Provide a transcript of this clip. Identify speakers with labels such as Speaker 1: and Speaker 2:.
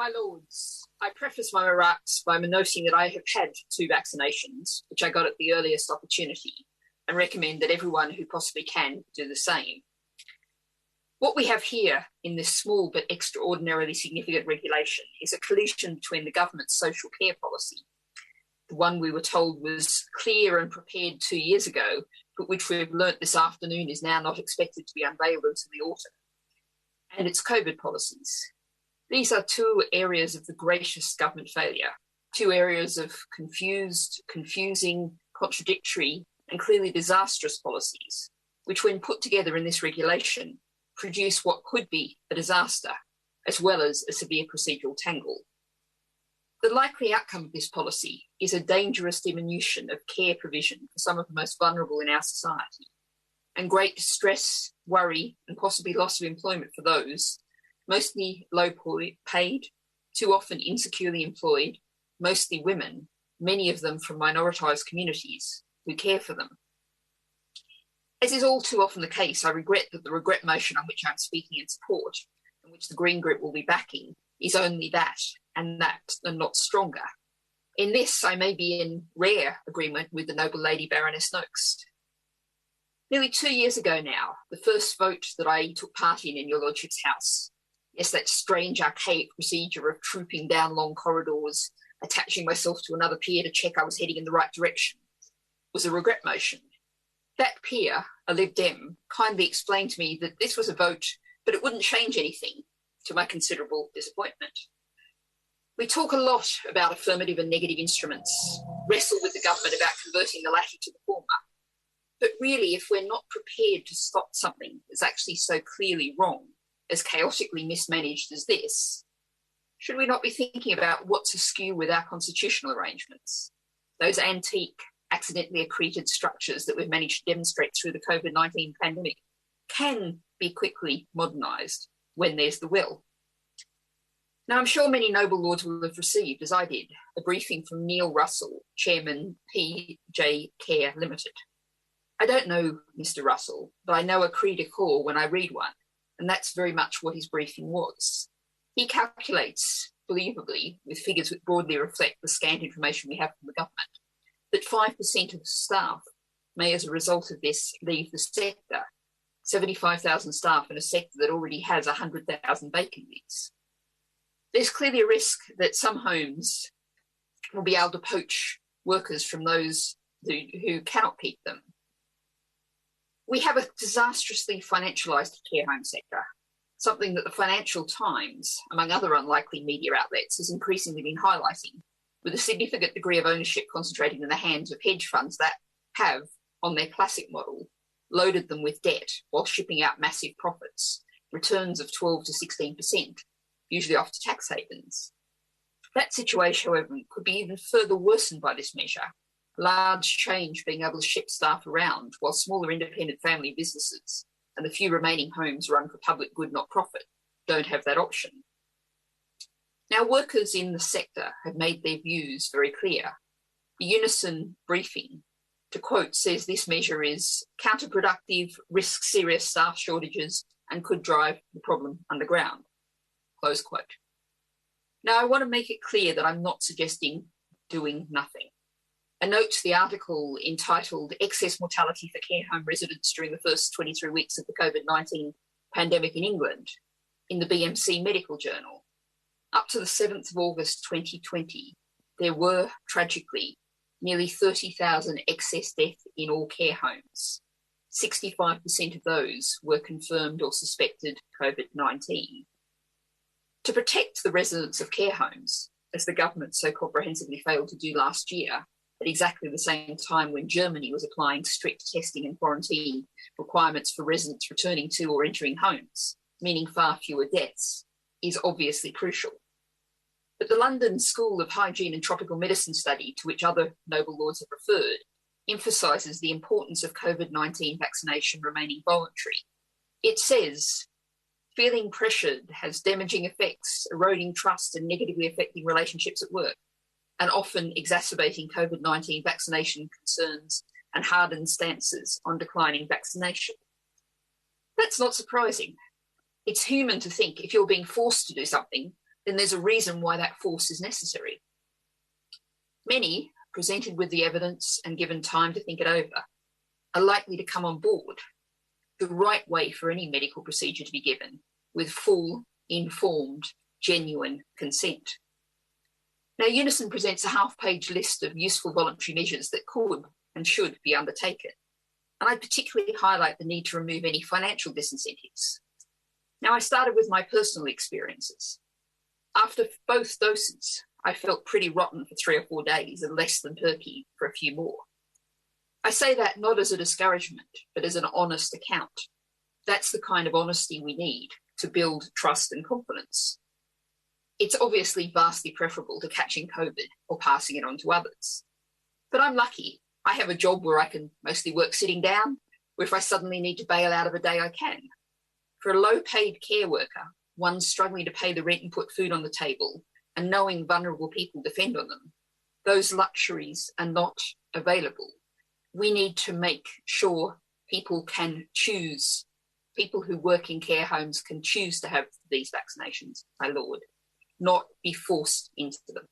Speaker 1: My lords, I preface my remarks by noting that I have had 2 vaccinations, which I got at the earliest opportunity, and recommend that everyone who possibly can do the same. What we have here in this small but extraordinarily significant regulation is a collision between the government's social care policy, the one we were told was clear and prepared 2 years ago, but which we've learnt this afternoon is now not expected to be unveiled until the autumn, and its COVID policies. These are 2 areas of the greatest government failure, 2 areas of confused, confusing, contradictory, and clearly disastrous policies, which when put together in this regulation, produce what could be a disaster, as well as a severe procedural tangle. The likely outcome of this policy is a dangerous diminution of care provision for some of the most vulnerable in our society, and great distress, worry, and possibly loss of employment for those, mostly low paid, too often insecurely employed, mostly women, many of them from minoritised communities, who care for them. As is all too often the case, I regret that the regret motion on which I'm speaking in support, and which the Green Group will be backing, is only that, and not stronger. In this, I may be in rare agreement with the noble lady Baroness Noakes. Nearly 2 years ago now, the first vote that I took part in your lordship's house, yes, that strange archaic procedure of trooping down long corridors, attaching myself to another peer to check I was heading in the right direction, was a regret motion. That peer, a Lib Dem, kindly explained to me that this was a vote, but it wouldn't change anything, to my considerable disappointment. We talk a lot about affirmative and negative instruments, wrestle with the government about converting the latter to the former. But really, if we're not prepared to stop something that's actually so clearly wrong, as chaotically mismanaged as this, should we not be thinking about what's askew with our constitutional arrangements? Those antique, accidentally accreted structures that we've managed to demonstrate through the COVID-19 pandemic can be quickly modernised when there's the will. Now, I'm sure many noble lords will have received, as I did, a briefing from Neil Russell, Chairman PJ Care Limited. I don't know Mr. Russell, but I know a cri de coeur when I read one, and that's very much what his briefing was. He calculates, believably, with figures which broadly reflect the scant information we have from the government, that 5% of staff may, as a result of this, leave the sector. 75,000 staff in a sector that already has 100,000 vacancies. There's clearly a risk that some homes will be able to poach workers from those who cannot keep them. We have a disastrously financialised care home sector, something that the Financial Times, among other unlikely media outlets, has increasingly been highlighting, with a significant degree of ownership concentrating in the hands of hedge funds that have, on their classic model, loaded them with debt while shipping out massive profits, returns of 12 to 16%, usually off to tax havens. That situation, however, could be even further worsened by this measure, large change being able to ship staff around, while smaller independent family businesses and the few remaining homes run for public good, not profit, don't have that option. Now, workers in the sector have made their views very clear. The Unison briefing, to quote, says this measure is counterproductive, risks serious staff shortages, and could drive the problem underground, close quote. Now, I want to make it clear that I'm not suggesting doing nothing. A note to the article entitled Excess Mortality for Care Home Residents During the First 23 Weeks of the COVID-19 Pandemic in England in the BMC Medical Journal. Up to the 7th of August 2020, there were, tragically, nearly 30,000 excess deaths in all care homes. 65% of those were confirmed or suspected COVID-19. To protect the residents of care homes, as the government so comprehensively failed to do last year, at exactly the same time when Germany was applying strict testing and quarantine requirements for residents returning to or entering homes, meaning far fewer deaths, is obviously crucial. But the London School of Hygiene and Tropical Medicine study, to which other noble lords have referred, emphasises the importance of COVID-19 vaccination remaining voluntary. It says, feeling pressured has damaging effects, eroding trust and negatively affecting relationships at work, and often exacerbating COVID-19 vaccination concerns and hardened stances on declining vaccination. That's not surprising. It's human to think if you're being forced to do something, then there's a reason why that force is necessary. Many, presented with the evidence and given time to think it over, are likely to come on board, the right way for any medical procedure to be given, with full, informed, genuine consent. Now, Unison presents a half-page list of useful voluntary measures that could and should be undertaken, and I particularly highlight the need to remove any financial disincentives. Now, I started with my personal experiences. After both doses, I felt pretty rotten for 3 or 4 days and less than perky for a few more. I say that not as a discouragement, but as an honest account. That's the kind of honesty we need to build trust and confidence. It's obviously vastly preferable to catching COVID or passing it on to others. But I'm lucky. I have a job where I can mostly work sitting down, or if I suddenly need to bail out of a day, I can. For a low-paid care worker, one struggling to pay the rent and put food on the table, and knowing vulnerable people depend on them, those luxuries are not available. We need to make sure people can choose, people who work in care homes can choose to have these vaccinations, my lord, not be forced into them.